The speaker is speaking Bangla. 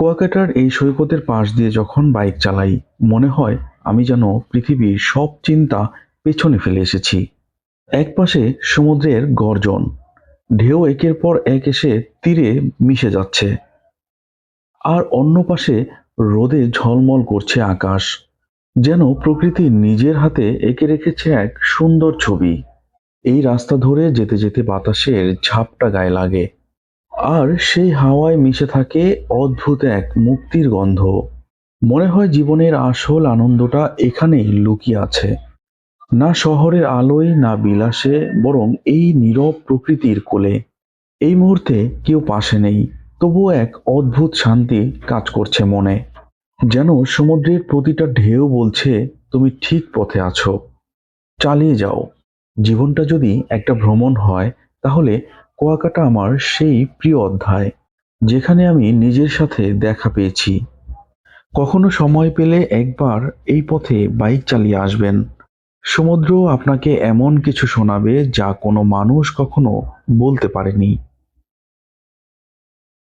কুয়াকাটার এই সৈকতের পাশ দিয়ে যখন বাইক চালাই, মনে হয় আমি যেন পৃথিবীর সব চিন্তা পেছনে ফেলে এসেছি। একপাশে সমুদ্রের গর্জন, ঢেউ একের পর এক এসে তীরে মিশে যাচ্ছে, আর অন্য পাশে রোদে ঝলমল করছে আকাশ, যেন প্রকৃতি নিজের হাতে এঁকে রেখেছে এক সুন্দর ছবি। এই রাস্তা ধরে যেতে যেতে বাতাসের ঝাপটা গায়ে লাগে, আর সেই হাওয়ায় মিশে থাকে অদ্ভুত এক মুক্তির গন্ধ। মনে হয় জীবনের আসল আনন্দটা এখানেই লুকিয়ে আছে। না শহরের আলোয়, না বিলাসে, বরং এই নীরব প্রকৃতির কোলে। এই মুহূর্তে কেউ পাশে নেই, তবুও এক অদ্ভুত শান্তি কাজ করছে মনে। যেন সমুদ্রের প্রতিটা ঢেউ বলছে, তুমি ঠিক পথে আছো, চালিয়ে যাও। জীবনটা যদি একটা ভ্রমণ হয়, তাহলে কুয়াকাটা আমার সেই প্রিয় অধ্যায়, যেখানে আমি নিজের সাথে দেখা পেয়েছি। কখনো সময় পেলে একবার এই পথে বাইক চালিয়ে আসবেন। সমুদ্র আপনাকে এমন কিছু শোনাবে যা কোনো মানুষ কখনো বলতে পারেনি।